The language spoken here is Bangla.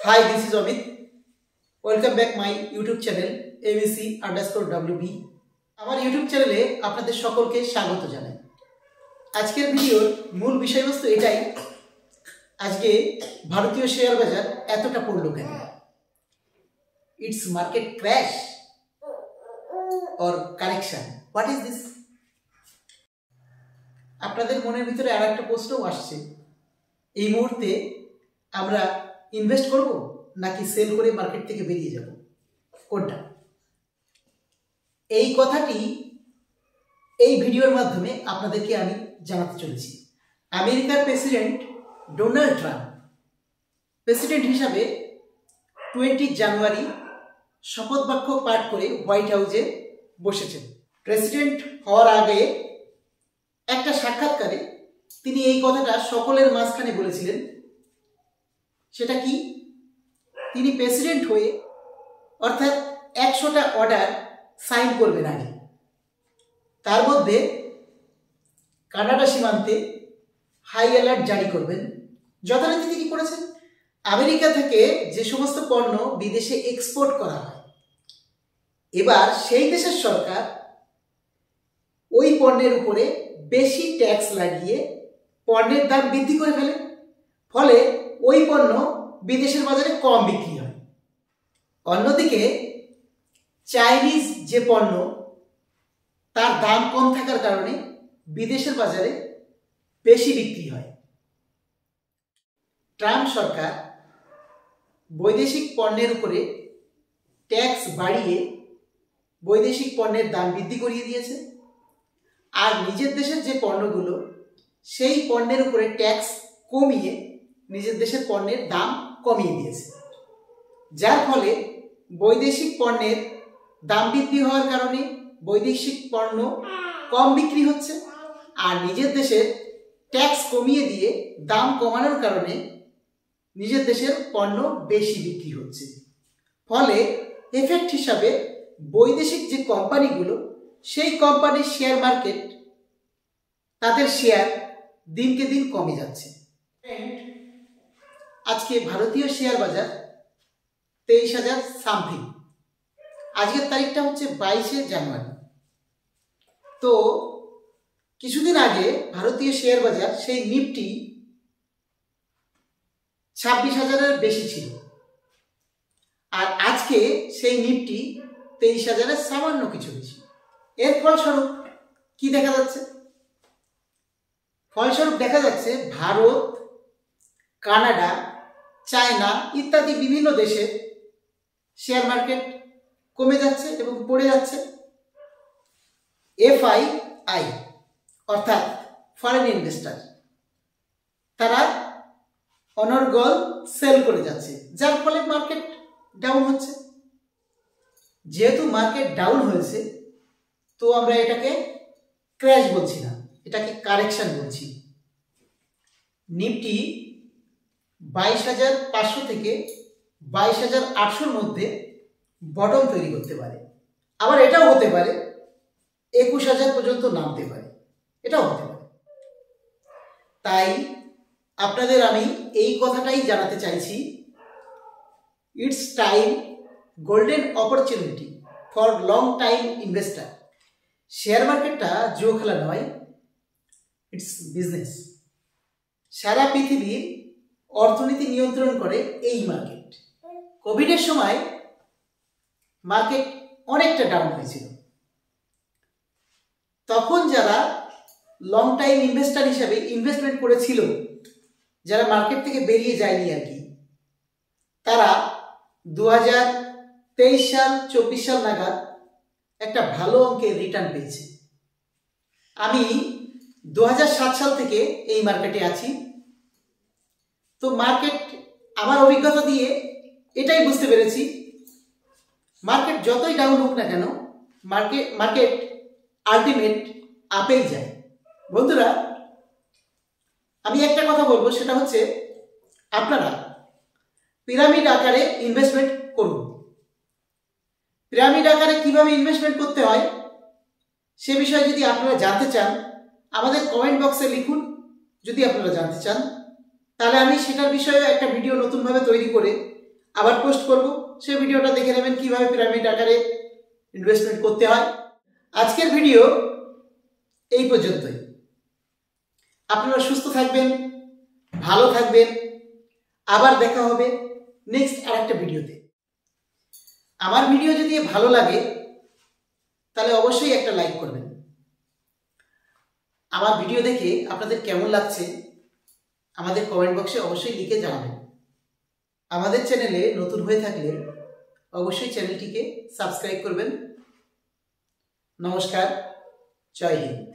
Hi, this is Amit. Welcome back my YouTube channel ABC_WB. আমার ইউটিউব চ্যানেলে আপনাদের সকলকে স্বাগত জানাই। আজকের ভিডিওর মূল বিষয়বস্তু এটাই, আজকে ভারতীয় শেয়ার বাজার এতটা পড়লো কেন? It's market crash or correction, what is this? আপনাদের মনের ভিতরে আর একটা প্রশ্নও আসছে, এই মুহূর্তে আমরা ইনভেস্ট করব নাকি সেল করে মার্কেট থেকে বেরিয়ে যাব, কোনটা? এই কথাটি এই ভিডিওর মাধ্যমে আপনাদেরকে আমি জানাতে চলেছি। আমেরিকার প্রেসিডেন্ট ডোনাল্ড ট্রাম্প প্রেসিডেন্ট হিসাবে 20 জানুয়ারি শপথ বাক্য পাঠ করে হোয়াইট হাউসে বসেছেন। প্রেসিডেন্ট হওয়ার আগে একটা সাক্ষাৎকারে তিনি এই কথাটা সকলের মাঝখানে বলেছিলেন। সেটা কি? তিনি প্রেসিডেন্ট হয়ে অর্থাৎ 100টা অর্ডার সাইন করবেন আগে, তার মধ্যে কানাডা সীমান্তে হাই অ্যালার্ট জারি করবেন। যথারীতি তিনি করেছেন। আমেরিকা থেকে যে সমস্ত পণ্য বিদেশে এক্সপোর্ট করা হয়, এবার সেই দেশের সরকার ওই পণ্যের উপরে বেশি ট্যাক্স লাগিয়ে পণ্যের দাম বৃদ্ধি করে ফেলে, ফলে ওই পণ্য বিদেশের বাজারে কম বিক্রি হয়। অন্যদিকে চাইনিজ যে পণ্য, তার দাম কম থাকার কারণে বিদেশের বাজারে বেশি বিক্রি হয়। ট্রাম্প সরকার বৈদেশিক পণ্যের উপরে ট্যাক্স বাড়িয়ে বৈদেশিক পণ্যের দাম বৃদ্ধি করিয়ে দিয়েছে, আর নিজের দেশের যে পণ্যগুলো, সেই পণ্যের উপরে ট্যাক্স কমিয়ে নিজের দেশের পণ্যের দাম কমিয়ে দিয়েছে। যার ফলে বৈদেশিক পণ্যের দাম বৃদ্ধি হওয়ার কারণে বৈদেশিক পণ্য কম বিক্রি হচ্ছে, আর নিজের দেশের ট্যাক্স কমিয়ে দিয়ে দাম কমানোর কারণে নিজের দেশের পণ্য বেশি বিক্রি হচ্ছে। ফলে এফেক্ট হিসাবে বৈদেশিক যে কোম্পানিগুলো, সেই কোম্পানির শেয়ার মার্কেট, তাদের শেয়ার দিনকে দিন কমে যাচ্ছে। আজকে ভারতীয় শেয়ার বাজার 23,000 সামথিং। আজকের তারিখটা হচ্ছে 22শে জানুয়ারি। তো কিছুদিন আগে ভারতীয় শেয়ার বাজার সেই নিফটি 26,000-এর বেশি ছিল, আর আজকে সেই নিফটি 23,000-এর সামান্য কিছু বেশি। এর ফলস্বরূপ কি দেখা যাচ্ছে? ফলস্বরূপ দেখা যাচ্ছে ভারত, কানাডা, চায়না ইত্যাদি বিভিন্ন দেশের শেয়ার মার্কেট কমে যাচ্ছে এবং পড়ে যাচ্ছে। এফআইআই অর্থাৎ ফরেন ইনভেস্টার, তারা অনর্গল সেল করে যাচ্ছে, যার ফলে মার্কেট ডাউন হচ্ছে। যেহেতু মার্কেট ডাউন হয়েছে, তো আমরা এটাকে ক্র্যাশ বলছি না, এটাকে কারেকশন বলছি। নিফটি 22,500 থেকে 22,800-র মধ্যে বটম তৈরি করতে পারে, আবার এটাও হতে পারে 21,000 পর্যন্ত নামতে পারে, এটাও হতে পারে। তাই আপনাদের আমি এই কথাটাই জানাতে চাইছি, it's time golden opportunity for long time investor. Share মার্কেটটা জুয়ো খেলা নয়, ইটস বিজনেস। সারা পৃথিবীর অর্থনীতি নিয়ন্ত্রণ করে এই মার্কেট। কোভিডের সময় মার্কেট অনেকটা ডাউন হয়েছিল, তখন যারা লং টাইম ইনভেস্টার হিসাবে ইনভেস্টমেন্ট করেছিল, যারা মার্কেট থেকে বেরিয়ে যায়নি আর কি, তারা 2023 সাল 24 সাল নাগাদ একটা ভালো অঙ্কের রিটার্ন পেয়েছে। আমি 2007 সাল থেকে এই মার্কেটে আছি। তো মার্কেট, আমার অভিজ্ঞতা দিয়ে এটাই বুঝতে পেরেছি, মার্কেট যতই ডাউন হোক না কেন, মার্কেট আলটিমেট আপেই যায়। বন্ধুরা, আমি একটা কথা বলবো, সেটা হচ্ছে আপনারা পিরামিড আকারে ইনভেস্টমেন্ট করুন। পিরামিড আকারে কিভাবে ইনভেস্টমেন্ট করতে হয় সে বিষয়ে যদি আপনারা জানতে চান, আমাদের কমেন্ট বক্সে লিখুন। যদি আপনারা জানতে চান, তাহলে আমি সেটার বিষয়ে একটা ভিডিও নতুনভাবে তৈরি করে আবার পোস্ট করব, সেই ভিডিওটা দেখে নেবেন কিভাবে পিরামিড আকারে ইনভেস্টমেন্ট করতে হয়। আজকের ভিডিও এই পর্যন্তই। আপনারা সুস্থ থাকবেন, ভালো থাকবেন। আবার দেখা হবে নেক্সট আরেকটা ভিডিওতে। আমার ভিডিও যদি ভালো লাগে তাহলে অবশ্যই একটা লাইক করবেন। আমার ভিডিও দেখে আপনাদের কেমন লাগছে আমাদের কমেন্ট বক্সে অবশ্যই লিখে জানাবেন। আমাদের চ্যানেলে নতুন হয়ে থাকলে অবশ্যই চ্যানেলটিকে সাবস্ক্রাইব করবেন। নমস্কার, জয় হিন্দ।